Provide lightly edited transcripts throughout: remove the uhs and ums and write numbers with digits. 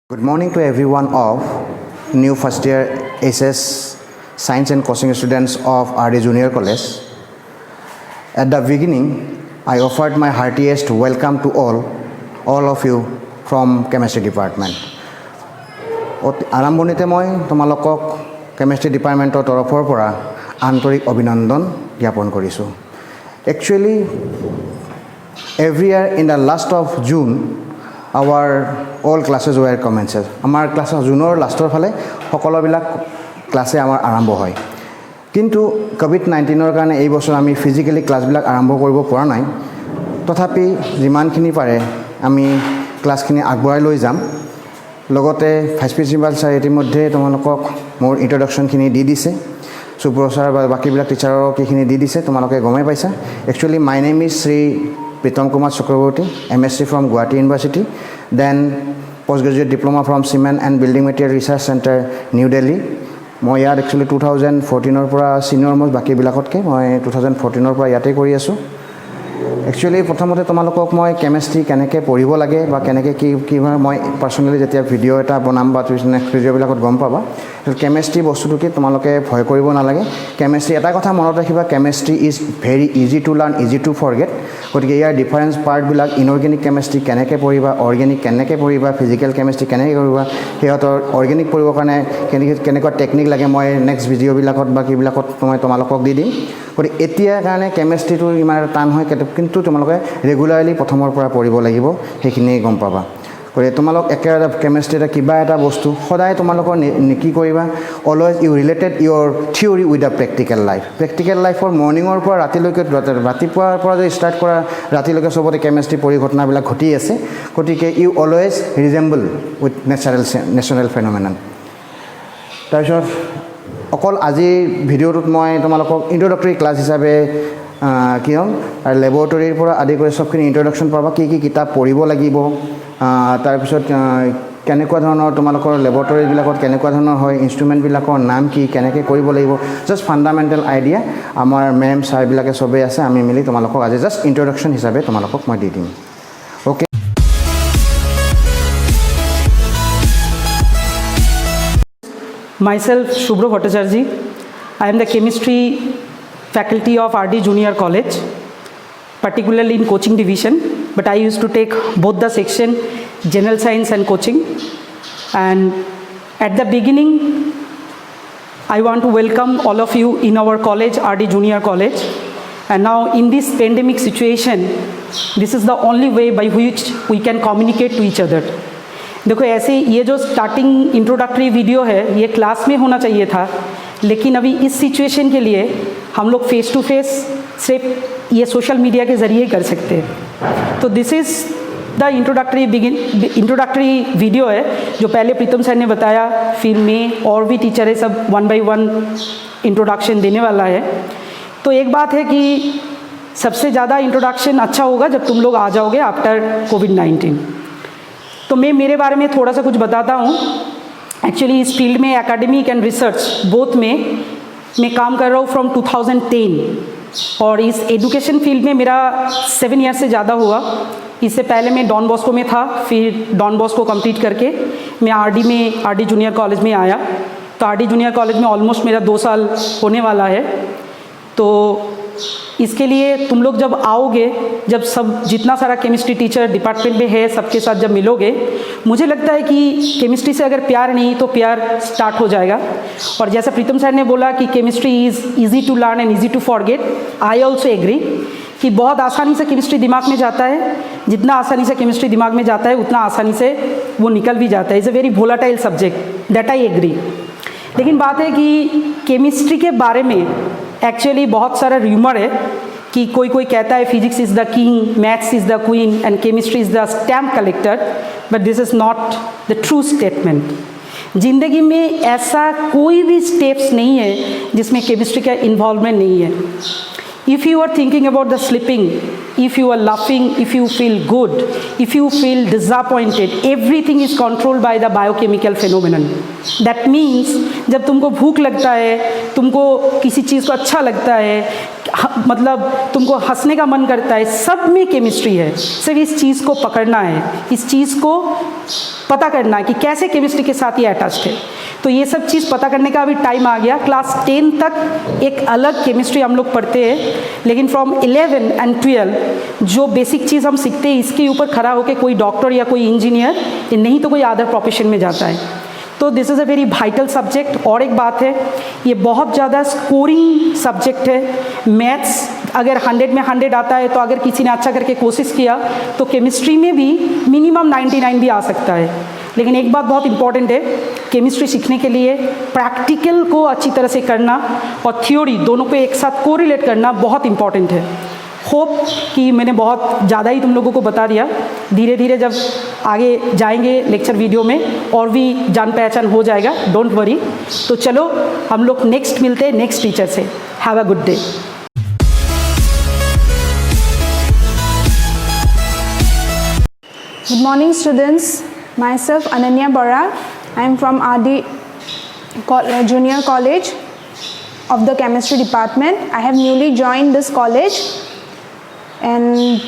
Good morning to everyone of new first year SS Science and Coaching students of RD Junior College. At the beginning, I offered my heartiest welcome to all of you from Chemistry Department. আৰম্ভণিতে মই তোমালোকক Chemistry Departmentor তৰফৰ পৰা আন্তৰিক অভিনন্দন জ্ঞাপন কৰিছোঁ. Actually, every year in the last of June, our all classes were commenced. Our class June lastৰ ফালে সকলোবিলাক ক্লাছে আমাৰ আৰম্ভ হয়. কিন্তু COVID-19ৰ কাৰণে এই বছৰ আমি ফিজিক্যালি ক্লাছবিলাক আৰম্ভ কৰিব পৰা নাই. তথাপি যিমানখিনি পাৰে আমি ক্লাছখিনি আগবঢ়াই লৈ যাম. লগতে ভাইস প্ৰিন্সিপাল ছাৰ ইতিমধ্যে তোমালোকক মোৰ ইন্ট্ৰডাকশ্যনখিনি দি দিছে. সুপ্ৰচাৰ বা বাকিবিলাক টিচাৰক এইখিনি দি দিছে, তোমালোকে গমেই পাইছা. Actually, my name is Sri Pritam Kumar Chakraborty, MSc from Guwahati University, then postgraduate diploma from Cement and Building Material Research Center, New Delhi. মই ইয়াত একচুৱেলি 2014ৰ পৰা সিনিয়ৰ মই বাকিবিলাকতকৈ মই 2014ৰ পৰা ইয়াতে কৰি আছোঁ. একচুৱেলি প্ৰথমতে তোমালোকক মই কেমেষ্ট্ৰি কেনেকৈ পঢ়িব লাগে বা কেনেকৈ কি মই পাৰ্চনেলি যেতিয়া ভিডিঅ' এটা বনাম বা নেক্সট ভিডিঅ'বিলাকত গম পাবা. কেমেষ্ট্ৰি বস্তুটো কি তোমালোকে ভয় কৰিব নালাগে. কেমেষ্ট্ৰি এটা কথা মনত ৰাখিবা, chemistry is very easy to learn, easy to forget. গতিকে ইয়াৰ ডিফাৰেঞ্চ পাৰ্টবিলাক ইনঅৰ্গেনিক কেমেষ্ট্ৰি কেনেকৈ পঢ়িবা, অৰ্গেনিক কেনেকৈ পঢ়িবা, ফিজিকেল কেমেষ্ট্ৰি কেনেকৈ কৰিবা, সিহঁতৰ অৰ্গেনিক পঢ়িবৰ কাৰণে কেনেকুৱা টেকনিক লাগে মই নেক্সট ভিডিঅ'বিলাকত বা কিবিলাকত মই তোমালোকক দি দিম. গতিকে এতিয়াৰ কাৰণে কেমেষ্ট্ৰিটো ইমান টান হয়, কিন্তু তোমালোকে ৰেগুলাৰলি প্ৰথমৰ পৰা পঢ়িব লাগিব, সেইখিনি গম পাবা. গতিকে তোমালোক একেবাৰে কেমেষ্ট্ৰি এটা কিবা এটা বস্তু সদায় তোমালোকৰ কি কৰিবা, always you related your theory with the practical life. Practical লাইফৰ মৰ্ণিঙৰ পৰা ৰাতিলৈকে, ৰাতিপুৱাৰ পৰা যদি ষ্টাৰ্ট কৰা ৰাতিলৈকে চবতে কেমেষ্ট্ৰি পৰিঘটনাবিলাক ঘটি আছে. গতিকে you always ৰিজেম্বল with natural phenomenon. তাৰপিছত অকল আজিৰ ভিডিঅ'টোত মই তোমালোকক ইন্ট্ৰডাক্টৰী ক্লাছ হিচাপে কি হ'ম আৰু লেবৰেটৰীৰ পৰা আদি কৰি চবখিনি ইন্ট্ৰডাকশ্যন পাবা, কি কিতাপ পঢ়িব লাগিব, তাৰপিছত কেনেকুৱা ধৰণৰ তোমালোকৰ লেবৰেটৰীবিলাকত কেনেকুৱা ধৰণৰ হয়, ইনষ্ট্ৰুমেণ্টবিলাকৰ নাম কি, কেনেকৈ কৰিব লাগিব, জাষ্ট ফাণ্ডামেণ্টেল আইডিয়া আমাৰ মেম ছাৰবিলাকে চবেই আছে, আমি মিলি তোমালোকক আজি জাষ্ট ইন্ট্ৰডাকশ্যন হিচাপে তোমালোকক মই দি দিম. Okay. Myself, Shubhra Bhattacharjee. I am the chemistry faculty of RD Junior College, particularly in coaching division, but I used to take both the section, general science and coaching. And at the beginning, I want to welcome all of you in our college, RD Junior College. And now in this pandemic situation, this is the only way by which we can communicate to each other. देखो ऐसे ये जो starting introductory video है ये class में होना चाहिए था, लेकिन अभी इस सिचुएशन के लिए हम लोग फेस टू फेस सिर्फ ये सोशल मीडिया के ज़रिए कर सकते हैं. तो this is the introductory video है जो पहले प्रीतम सर ने बताया, फिर में और भी टीचर है, सब 1 by 1 इंट्रोडक्शन देने वाला है. तो एक बात है कि सबसे ज़्यादा इंट्रोडक्शन अच्छा होगा जब तुम लोग आ जाओगे आफ्टर कोविड-19. तो मैं मेरे बारे में थोड़ा सा कुछ बताता हूँ. एक्चुअली इस फील्ड में एकेडमिक एंड रिसर्च बोथ में मैं काम कर रहा हूँ फ्रॉम 2010, और इस एजुकेशन फील्ड में मेरा 7 ईयर से ज़्यादा हुआ. इससे पहले मैं डॉन बॉस्को में था, फिर डॉन बॉस्को कंप्लीट करके मैं RD जूनियर कॉलेज में आया. तो RD जूनियर कॉलेज में ऑलमोस्ट मेरा 2 साल होने वाला है. तो इसके लिए तुम लोग जब आओगे, जब सब जितना सारा केमिस्ट्री टीचर डिपार्टमेंट में है सबके साथ जब मिलोगे, मुझे लगता है कि केमिस्ट्री से अगर प्यार नहीं तो प्यार स्टार्ट हो जाएगा. और जैसा प्रीतम सर ने बोला कि chemistry is easy to learn and easy to forget, I also agree कि बहुत आसानी से केमिस्ट्री दिमाग में जाता है. जितना आसानी से केमिस्ट्री दिमाग में जाता है उतना आसानी से वो निकल भी जाता है. Is a very volatile subject, that I agree. लेकिन बात है कि केमिस्ट्री के बारे में एक्चुअली बहुत सारा र्यूमर है कि कोई कहता है physics is the king, maths is the queen and chemistry is the stamp collector, but this is not the true statement. ज़िंदगी में ऐसा कोई भी स्टेप्स नहीं है जिसमें केमिस्ट्री का इन्वॉल्वमेंट नहीं है. If you are thinking about the sleeping, if you are laughing, if you feel good, if you feel disappointed, everything is controlled by the biochemical phenomenon. That means जब तुमको भूख लगता है, तुमको किसी चीज़ को अच्छा लगता है, मतलब तुमको हंसने का मन करता है, सब में केमिस्ट्री है। सिर्फ इस चीज़ को पकड़ना है, इस चीज़ को पता करना है कि कैसे केमिस्ट्री के साथ ये अटैच्ड है। तो ये सब चीज़ पता करने का अभी टाइम आ गया। क्लास 10 तक एक अलग केमिस्ट्री हम लोग पढ़ते हैं, लेकिन फ्रॉम 11 एंड 12 जो बेसिक चीज़ हम सीखते हैं, इसके ऊपर खड़ा होकर कोई डॉक्टर या कोई इंजीनियर, नहीं तो कोई अदर प्रोफेशन में जाता है। तो this is a very vital subject. और एक बात है, ये बहुत ज़्यादा स्कोरिंग सब्जेक्ट है। मैथ्स अगर 100 में 100 आता है, तो अगर किसी ने अच्छा करके कोशिश किया तो केमिस्ट्री में भी मिनिमम 99 भी आ सकता है। लेकिन एक बात बहुत इंपॉर्टेंट है, केमिस्ट्री सीखने के लिए प्रैक्टिकल को अच्छी तरह से करना और थ्योरी दोनों को एक साथ कोरिलेट करना बहुत इंपॉर्टेंट है। होप कि मैंने बहुत ज़्यादा ही तुम लोगों को बता दिया। धीरे धीरे जब आगे जाएंगे लेक्चर वीडियो में और भी जान पहचान हो जाएगा, डोंट वरी। तो चलो हम लोग नेक्स्ट मिलते हैं नेक्स्ट टीचर से। Have a good day. Good morning, students. Myself Ananya Bora. I am from RD Junior College of the Chemistry Department. I have newly joined this college, and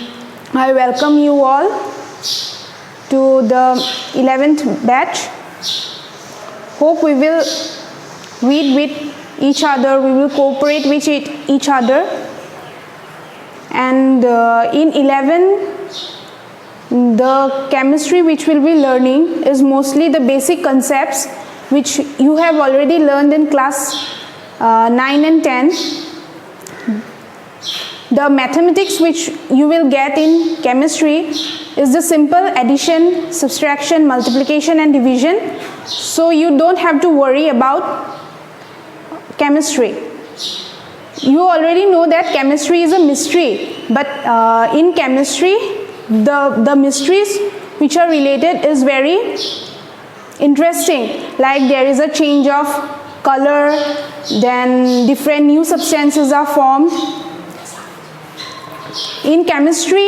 I welcome you all to the 11th batch. Hope we will read with each other. We will cooperate with each other. And in 11. The chemistry which we'll be learning is mostly the basic concepts which you have already learned in class 9 and 10. The mathematics which you will get in chemistry is the simple addition, subtraction, multiplication and division. So you don't have to worry about chemistry. You already know that chemistry is a mystery, but in chemistry the mysteries which are related is very interesting. Like there is a change of color, then different new substances are formed. In chemistry,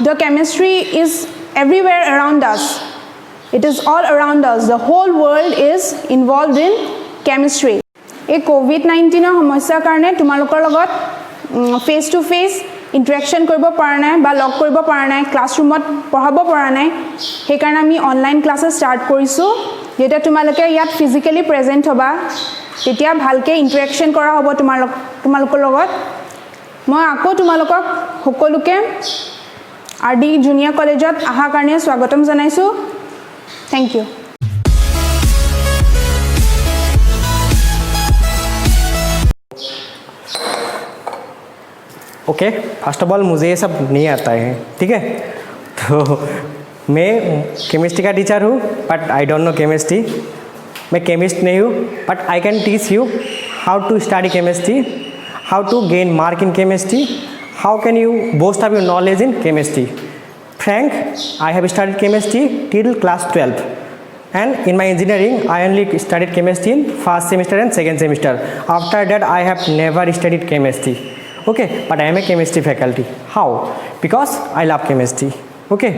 the chemistry is everywhere around us. It is all around us. The whole world is involved in chemistry. এই COVID-19 সমস্যাৰ কাৰণে তোমালোকৰ লগত face to face ইন্টাৰেকশন কৰিব পৰা নাই বা log কৰিব পৰা নাই, ক্লাছৰুমত পঢ়াব পৰা নাই। সেইকাৰণে আমি অনলাইন ক্লাছেছ ষ্টাৰ্ট কৰিছোঁ। যেতিয়া তোমালোকে ইয়াত ফিজিক্যালি প্ৰেজেন্ট হ'বা, তেতিয়া ভালকে ইন্টাৰেকশন কৰা হ'ব তোমালোকৰ লগত। মই আকৌ তোমালোকক সকলোকে RD জুনিয়ৰ কলেজত অহাৰ কাৰণে স্বাগতম জনাইছোঁ। Thank you. Okay, first of all मुझे ये सब नहीं आता है, ठीक है। तो मैं केमिस्ट्री का टीचर हूँ, but I don't know chemistry. मैं केमिस्ट नहीं हूँ, but I can teach you how to study chemistry, how to gain mark in chemistry, how can you boost up your knowledge in chemistry. Frank, I have studied chemistry till class 12, and in my engineering I only studied chemistry in first semester and second semester. After that I have never studied chemistry. Okay, but I am a chemistry faculty. How? Because I love chemistry. Okay,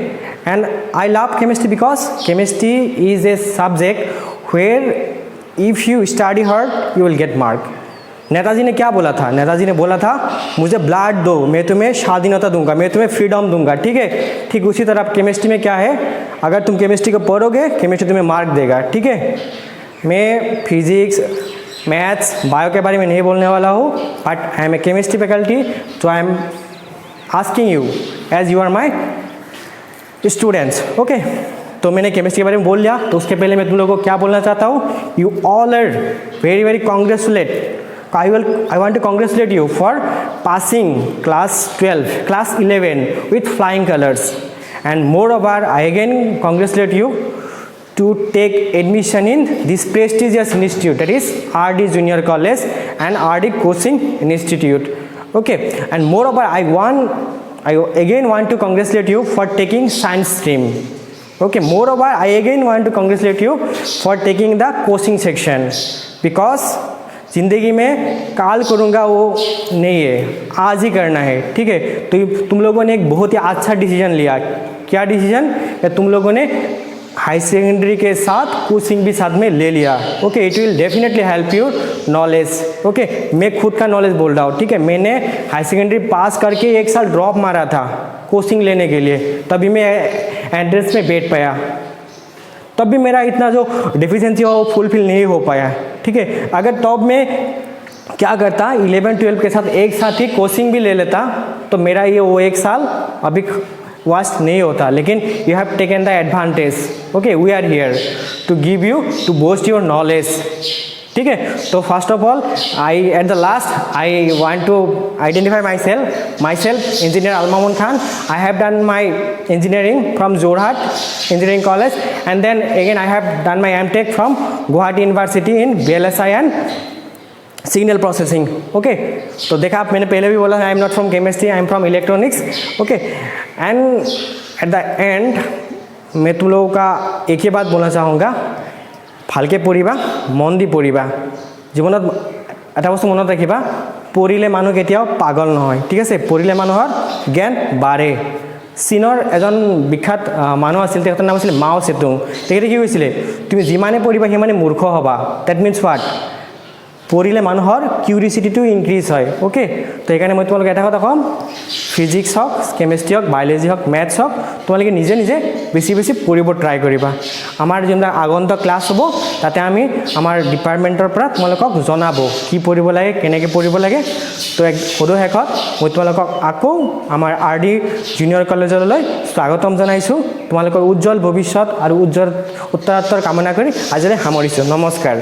and I love chemistry because chemistry is a subject where if you study hard you will get mark. Netaji ने क्या बोला था? नेताजी ने बोला था मुझे blood दो, मैं तुम्हें स्वाधीनता दूंगा, मैं तुम्हें फ्रीडम दूंगा, ठीक है। ठीक उसी तरह केमिस्ट्री में क्या है, अगर तुम केमिस्ट्री को पढ़ोगे केमिस्ट्री तुम्हें मार्क देगा, ठीक है। मैं फिजिक्स, मैथ्स, बायो के बारे में नहीं बोलने वाला हूँ, but I am a chemistry faculty, तो I am asking you as you are my students. Okay, तो मैंने केमिस्ट्री के बारे में बोल लिया, तो उसके पहले मैं तुम लोगों को क्या बोलना चाहता हूँ, you all are very very congratulate. I want to congratulate you for passing class 12, class 11 with flying colors, and moreover I again congratulate you to take admission in this prestigious institute, that is RD Junior College and RD Coaching Institute. Okay, and moreover I again want to congratulate you for taking science stream. Okay, moreover I again want to congratulate you for taking the coaching section, because ज़िंदगी में काल करूँगा वो नहीं है, आज ही करना है, ठीक है। तो तुम लोगों ने एक बहुत ही अच्छा डिसीजन लिया। क्या डिसीजन? कि तुम लोगों ने हाई सेकेंडरी के साथ कोचिंग भी साथ में ले लिया, okay, it will definitely help you knowledge, okay. मैं खुद का नॉलेज बोल रहा हूँ, ठीक है। मैंने हाई सेकेंडरी पास करके 1 साल ड्रॉप मारा था कोचिंग लेने के लिए, तभी मैं एंट्रेंस में बैठ पाया, तब भी मेरा इतना जो डिफिशिएंसी हो वो फुलफिल नहीं हो पाया, ठीक है। अगर तब मैं क्या करता 11-12 के साथ एक साथ ही कोचिंग भी ले लेता तो मेरा ये वो 1 साल अभी वास्ट नहीं होता, लेकिन you have taken the advantage, okay. We are here to give you to boost your knowledge, ठीक है। तो first of all I at the last I want to identify myself engineer Almamun Khan. I have done my engineering from Jorhat engineering college and then again I have done my MTech from Guwahati university in VLSI and signal processing, okay. तो देखा आप, मैंने पहले भी बोला I am not from chemistry, I am from electronics, okay. And at the end मैं तुम लोगों का एक ही बात बोलना चाहूँगा, ভালকে পঢ়িবা, মন দি পঢ়িবা। জীৱনত এটা বস্তু মনত ৰাখিবা, পঢ়িলে মানুহ কেতিয়াও পাগল নহয়, ঠিক আছে। পঢ়িলে মানুহৰ জ্ঞান বাঢ়ে। চীনৰ এজন বিখ্যাত মানুহ আছিল, তেখেতৰ নাম আছিল মাও চেতুং। তেখেতে কি কৈছিলে, তুমি যিমানে পঢ়িবা সিমানে মূৰ্খ হ'বা। ডেট মিনছ হোৱাট, পঢ়িলে মানুহৰ কিউৰিচিটিটো ইনক্ৰিজ হয়, অ'কে। তো সেইকাৰণে মই তোমালোকে এটা কথা ক'ম, ফিজিক্স হওক, কেমেষ্ট্ৰি হওক, বায়'লজি হওক, মেথছ হওক, তোমালোকে নিজে নিজে বেছি বেছি পঢ়িব ট্ৰাই কৰিবা। আমাৰ যোনবিলাক আগন্তুক ক্লাছ হ'ব তাতে আমি আমাৰ ডিপাৰ্টমেণ্টৰ পৰা তোমালোকক জনাব কি পঢ়িব লাগে, কেনেকৈ পঢ়িব লাগে। তো সদৌ শেষত মই তোমালোকক আকৌ আমাৰ RD জুনিয়ৰ কলেজলৈ স্বাগতম জনাইছোঁ। তোমালোকৰ উজ্জ্বল ভৱিষ্যত আৰু উজ্জ্বল উত্তৰোত্তৰ কামনা কৰি আজিলৈ সামৰিছোঁ। নমস্কাৰ।